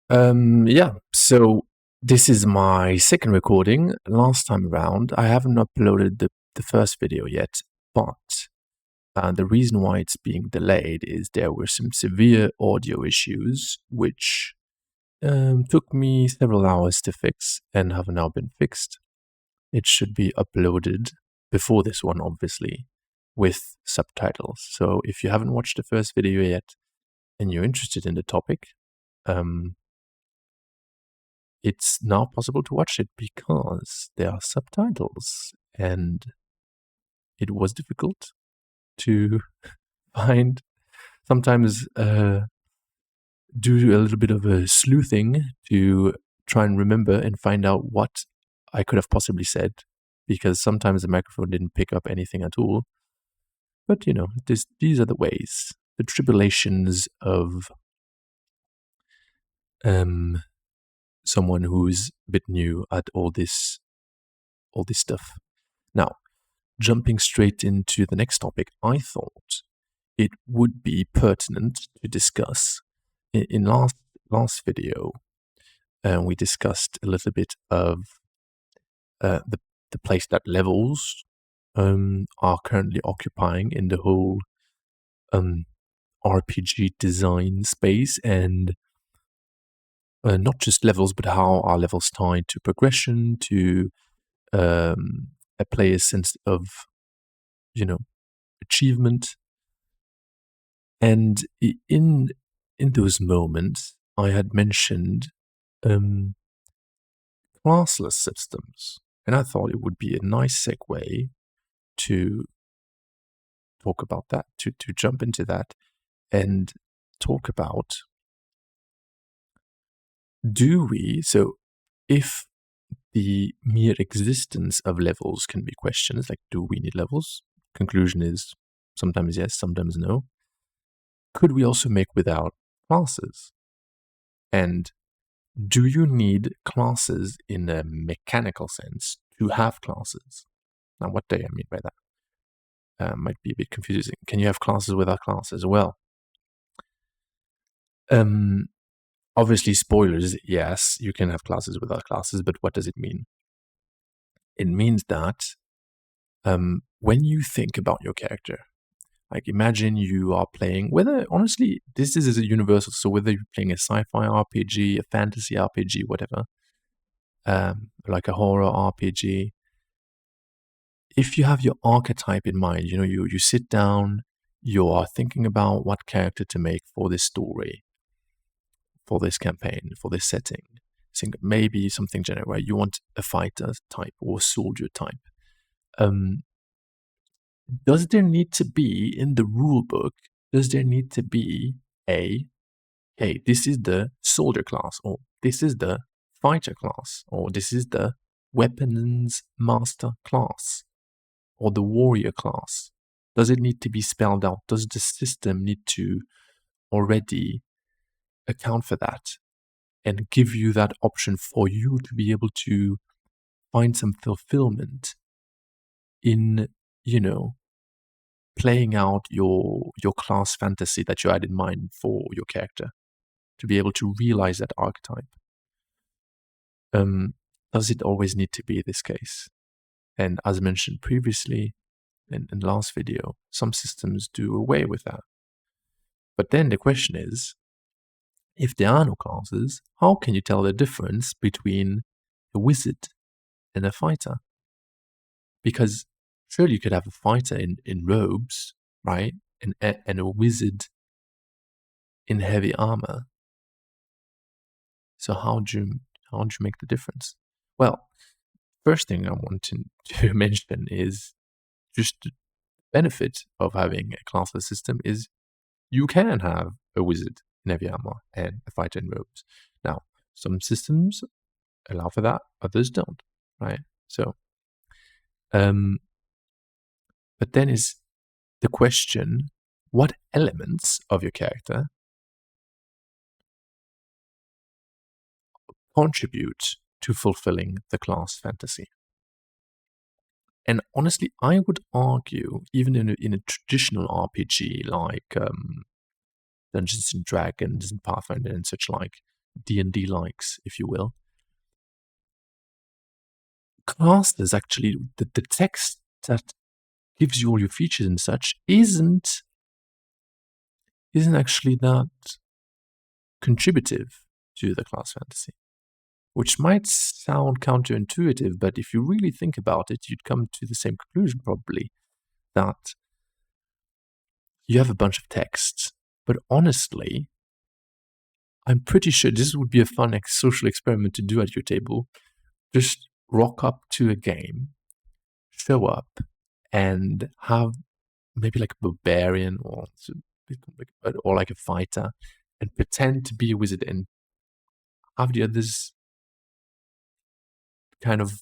Yeah, so this is my second recording. Last time around, I haven't uploaded the first video yet, but the reason why it's being delayed is there were some severe audio issues, which took me several hours to fix and have now been fixed. It should be uploaded before this one, obviously, with subtitles. So if you haven't watched the first video yet and you're interested in the topic, um, it's now possible to watch it because there are subtitles, and it was difficult to find. Sometimes do a little bit of a sleuthing to try and remember and find out what I could have possibly said, because sometimes the microphone didn't pick up anything at all. But these are the ways, the tribulations of someone who's a bit new at all this stuff. Now, jumping straight into the next topic, I thought it would be pertinent to discuss. In last video, we discussed a little bit of the place that levels are currently occupying in the whole RPG design space, and not just levels, but how are levels tied to progression, to a player's sense of achievement. And in those moments, I had mentioned classless systems, and I thought it would be a nice segue to talk about that, to jump into that and talk about, if the mere existence of levels can be questioned, like, do we need levels? Conclusion is sometimes yes, sometimes no. Could we also make without classes? And do you need classes in a mechanical sense to have classes? Now, what do I mean by that? Might be a bit confusing. Can you have classes without classes? Well, obviously, spoilers, yes, you can have classes without classes, but what does it mean? It means that when you think about your character, like, imagine you are playing, honestly, this is a universal, so whether you're playing a sci-fi RPG, a fantasy RPG, whatever, like a horror RPG, if you have your archetype in mind, you sit down, you are thinking about what character to make for this story, for this campaign, for this setting. Think maybe something generic, right? You want a fighter type or a soldier type. Does there need to be in the rule book, does there need to be hey, this is the soldier class, or this is the fighter class, or this is the weapons master class, or the warrior class? Does it need to be spelled out? Does the system need to already account for that and give you that option for you to be able to find some fulfillment in, playing out your class fantasy that you had in mind for your character, to be able to realize that archetype? Does it always need to be this case? And as mentioned previously in the last video, some systems do away with that. But then the question is, if there are no classes, how can you tell the difference between a wizard and a fighter? Because surely you could have a fighter in robes, right? And a wizard in heavy armor. So how do you make the difference? Well, first thing I want to mention is just the benefit of having a classless system is you can have a wizard in heavy armor and a fighter in robes. Now, some systems allow for that, others don't, right? So, but then is the question, what elements of your character contribute to fulfilling the class fantasy? And honestly, I would argue, even in a traditional RPG like Dungeons and Dragons and Pathfinder and such like, D&D likes, if you will. Classes, actually, the text that gives you all your features and such isn't actually that contributive to the class fantasy, which might sound counterintuitive, but if you really think about it, you'd come to the same conclusion probably, that you have a bunch of texts, but honestly, I'm pretty sure this would be a fun social experiment to do at your table. Just rock up to a game, show up, and have maybe like a barbarian or like a fighter, and pretend to be a wizard and have the others kind of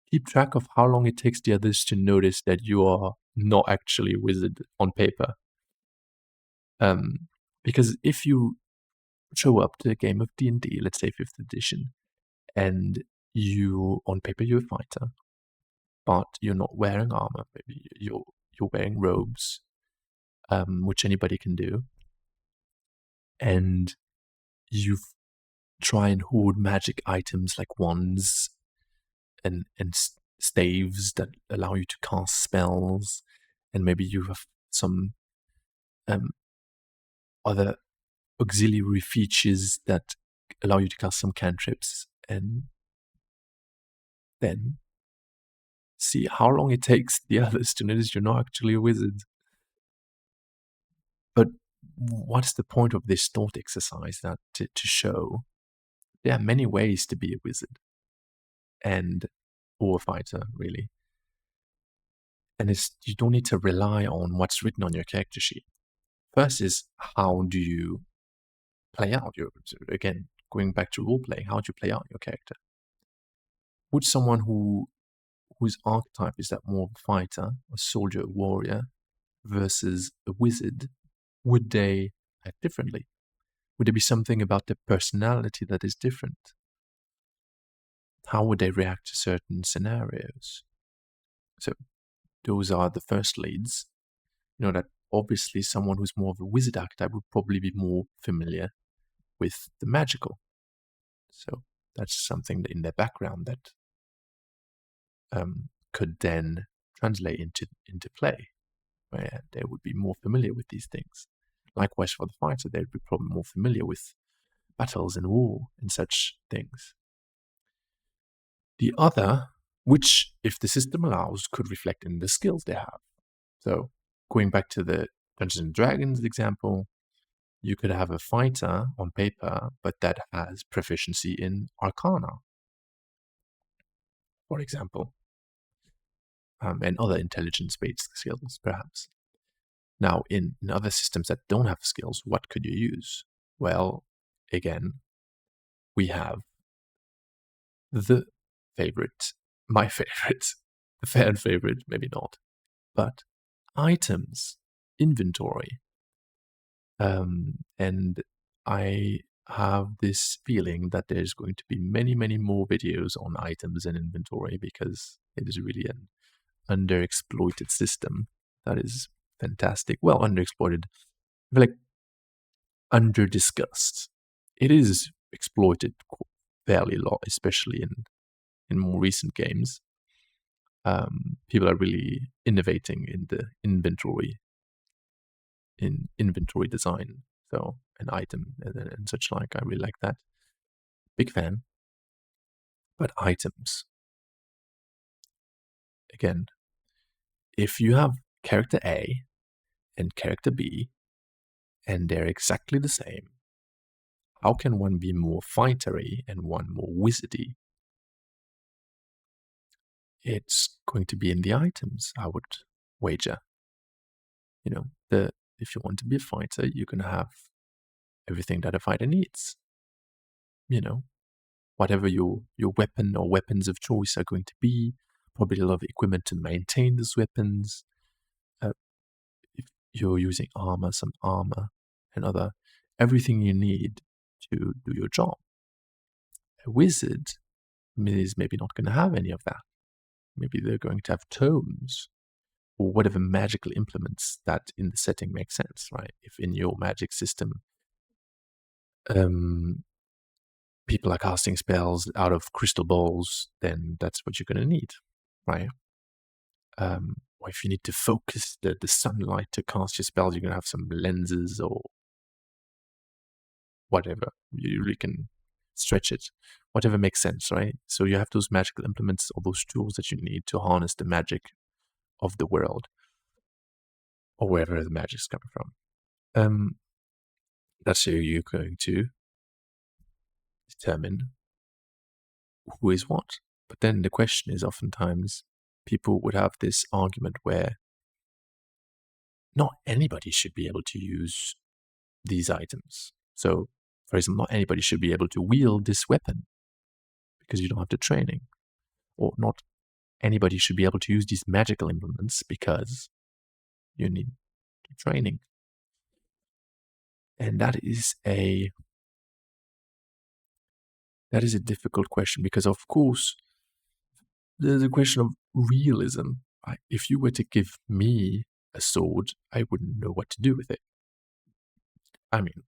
keep track of how long it takes the others to notice that you are not actually a wizard on paper. Because if you show up to a game of D&D, let's say 5th edition, and you, on paper, you're a fighter, but you're not wearing armor, maybe you're wearing robes, which anybody can do, and you try and hoard magic items like wands and staves that allow you to cast spells, and maybe you have some other auxiliary features that allow you to cast some cantrips, and then see how long it takes the others to notice you're not actually a wizard. But what's the point of this thought exercise? That to show there are many ways to be a wizard or a fighter, really. And you don't need to rely on what's written on your character sheet. First is, how do you play out again, going back to role playing, how do you play out your character? Would someone whose archetype is that more of a fighter, a soldier, a warrior, versus a wizard, would they act differently? Would there be something about their personality that is different? How would they react to certain scenarios? So those are the first leads. That obviously someone who's more of a wizard archetype would probably be more familiar with the magical. So that's something in their background that could then translate into play, where they would be more familiar with these things. Likewise, for the fighter, they'd be probably more familiar with battles and war and such things. The other, which, if the system allows, could reflect in the skills they have. So, going back to the Dungeons and Dragons example, you could have a fighter on paper, but that has proficiency in Arcana, for example, and other intelligence-based skills, perhaps. Now, in other systems that don't have skills, what could you use? Well, again, we have my favorite, the fan favorite, maybe not, but items, inventory. And I have this feeling that there's going to be many, many more videos on items and inventory, because it is really an underexploited system that is fantastic. Well, underexploited, I feel like under-discussed. It is exploited fairly a lot, especially in more recent games. People are really innovating in the inventory design, so an item and such like. I really like that. Big fan. But items, again, if you have character A and character B and they're exactly the same, how can one be more fightery and one more wizardy? It's going to be in the items, I would wager. If you want to be a fighter, you're going to have everything that a fighter needs. Whatever your weapon or weapons of choice are going to be, probably a lot of equipment to maintain those weapons. If you're using armor, some armor and everything you need to do your job. A wizard is maybe not going to have any of that. Maybe they're going to have tomes or whatever magical implements that in the setting make sense, right? If in your magic system people are casting spells out of crystal balls, then that's what you're going to need, right? Or if you need to focus the sunlight to cast your spells, you're going to have some lenses or whatever. You really can stretch it, whatever makes sense, right? So you have those magical implements or those tools that you need to harness the magic of the world or wherever the magic's coming from. That's how you're going to determine who is what. But then the question is, oftentimes people would have this argument where not anybody should be able to use these items. So, for example, not anybody should be able to wield this weapon because you don't have the training. Or not anybody should be able to use these magical implements because you need training. And that is a difficult question because, of course, there's a question of realism. If you were to give me a sword, I wouldn't know what to do with it. I mean,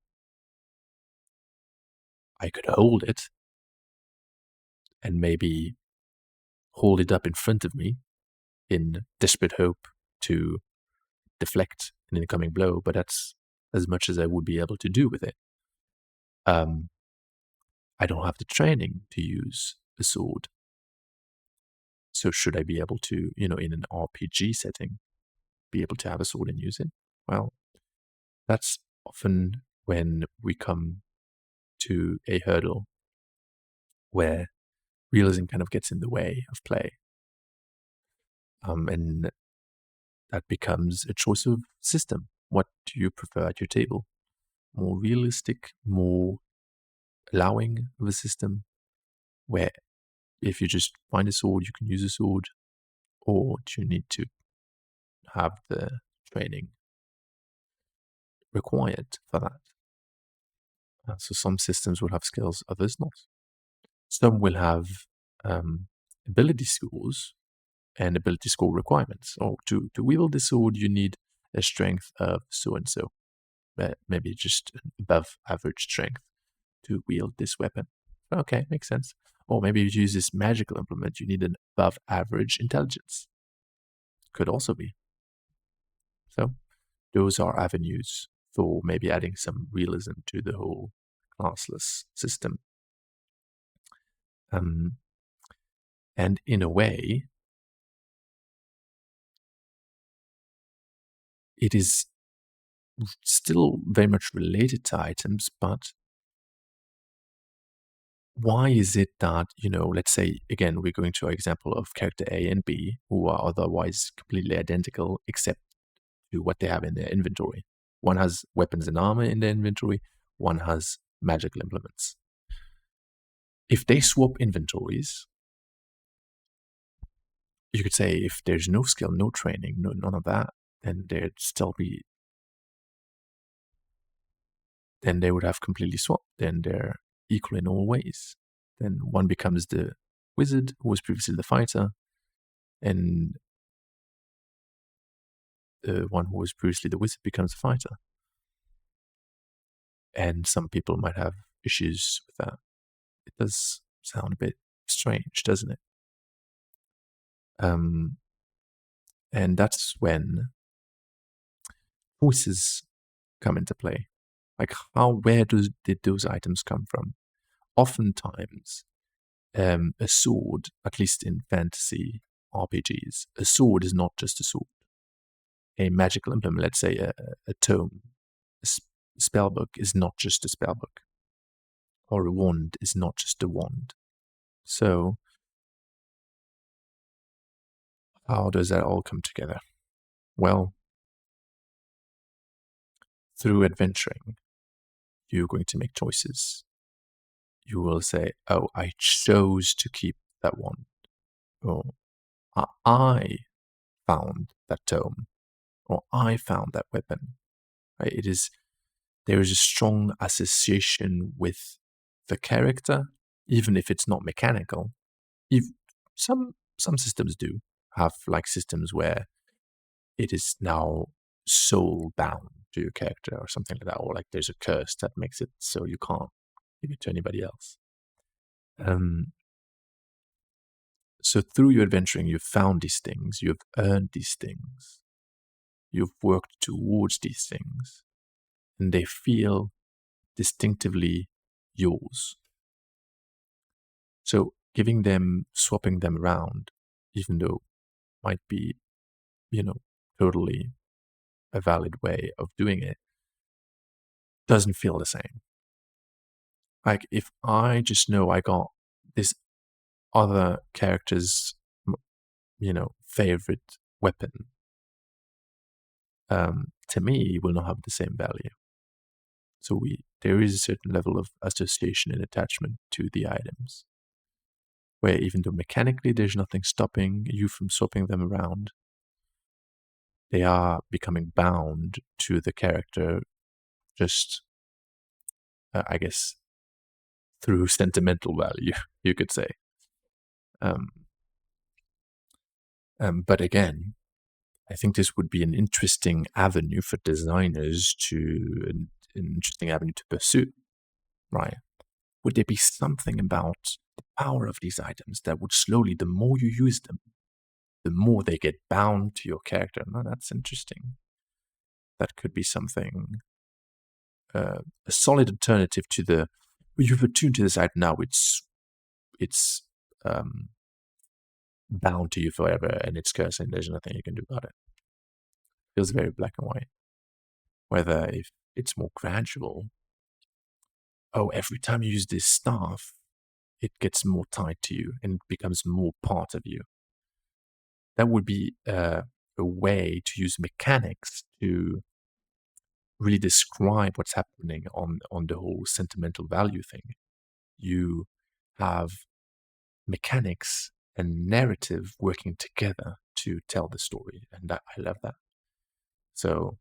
I could hold it and maybe hold it up in front of me in desperate hope to deflect an incoming blow, but that's as much as I would be able to do with it. I don't have the training to use a sword. So should I be able to, in an RPG setting, be able to have a sword and use it? Well, that's often when we come to a hurdle where realism kind of gets in the way of play. And that becomes a choice of system. What do you prefer at your table? More realistic, more allowing of a system where if you just find a sword, you can use a sword, or do you need to have the training required for that? So some systems will have skills, others not. Some will have ability scores and ability score requirements. Or to wield the sword, you need a strength of so and so, maybe just above average strength to wield this weapon. Okay, makes sense. Or maybe you use this magical implement, you need an above average intelligence. Could also be. So those are avenues for maybe adding some realism to the whole classless system. And in a way, it is still very much related to items, but why is it that, let's say, again, we're going to our example of character A and B, who are otherwise completely identical except to what they have in their inventory. One has weapons and armor in their inventory, one has magical implements. If they swap inventories, you could say if there's no skill, no training, none of that, then there'd still be, then they would have completely swapped. Then they're equal in all ways. Then one becomes the wizard who was previously the fighter, and the one who was previously the wizard becomes the fighter. And some people might have issues with that. It does sound a bit strange, doesn't it? And that's when choices come into play. Like where did those items come from? Oftentimes, a sword, at least in fantasy RPGs, a sword is not just a sword. A magical implement, let's say a tome, a spellbook is not just a spellbook. Or a wand is not just a wand. So, how does that all come together? Well, through adventuring, you're going to make choices. You will say, oh, I chose to keep that wand. Or I found that tome. Or I found that weapon. Right? There is a strong association with the character, even if it's not mechanical. Some systems do have like systems where it is now soul bound. to your character or something like that, or like there's a curse that makes it so you can't give it to anybody else. So through your adventuring, you've found these things, you've earned these things, you've worked towards these things, and they feel distinctively yours. So giving them, swapping them around, even though might be, totally a valid way of doing it, doesn't feel the same. Like if I just know I got this other character's, favorite weapon, to me, will not have the same value. So there is a certain level of association and attachment to the items, where even though mechanically there's nothing stopping you from swapping them around, they are becoming bound to the character just, I guess, through sentimental value, you could say. But again, I think this would be an interesting avenue for designers an interesting avenue to pursue, right? Would there be something about the power of these items that would slowly, the more you use them, the more they get bound to your character? Now that's interesting. That could be something, a solid alternative to you've attuned to this item now, it's bound to you forever and it's cursed and there's nothing you can do about it. Feels very black and white. Whether if it's more gradual, every time you use this staff, it gets more tied to you and it becomes more part of you. That would be a way to use mechanics to really describe what's happening on the whole sentimental value thing. You have mechanics and narrative working together to tell the story, and I love that. So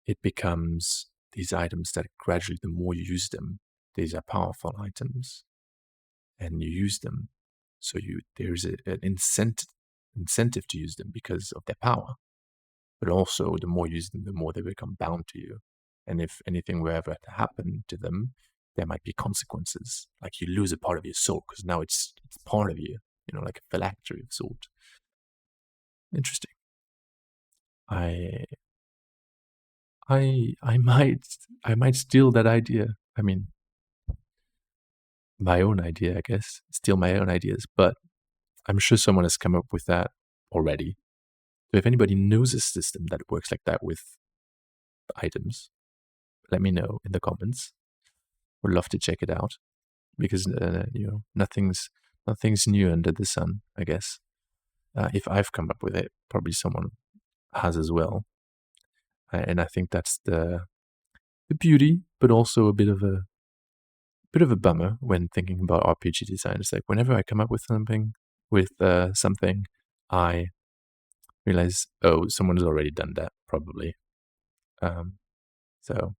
it becomes these items that gradually, the more you use them, these are powerful items, and you use them. So there's an incentive to use them because of their power. But also, the more you use them, the more they become bound to you. And if anything were ever to happen to them, there might be consequences. Like you lose a part of your soul because now it's part of you, like a phylactery of sort. Interesting. I might steal that idea. I mean, my own idea, I guess. Steal my own ideas, but I'm sure someone has come up with that already. So if anybody knows a system that works like that with items, let me know in the comments. Would love to check it out because nothing's new under the sun, I guess. If I've come up with it, probably someone has as well. And I think that's the beauty, but also a bit of a bummer when thinking about RPG design. It's like whenever I come up with something, I realize, someone's already done that, probably. So,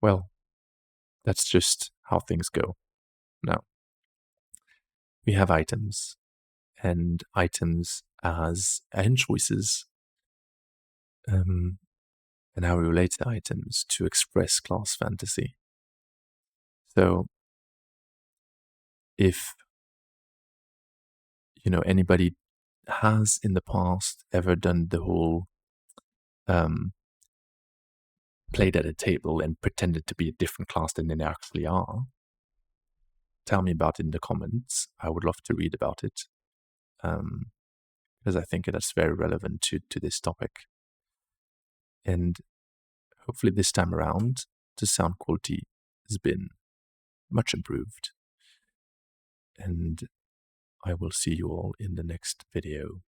well, that's just how things go. Now, we have items, and items as end choices, and how we relate to items to express class fantasy. So, if anybody has in the past ever done the whole played at a table and pretended to be a different class than they actually are, tell me about it in the comments. I would love to read about it, because I think that's very relevant to this topic. And hopefully this time around, the sound quality has been much improved. And I will see you all in the next video.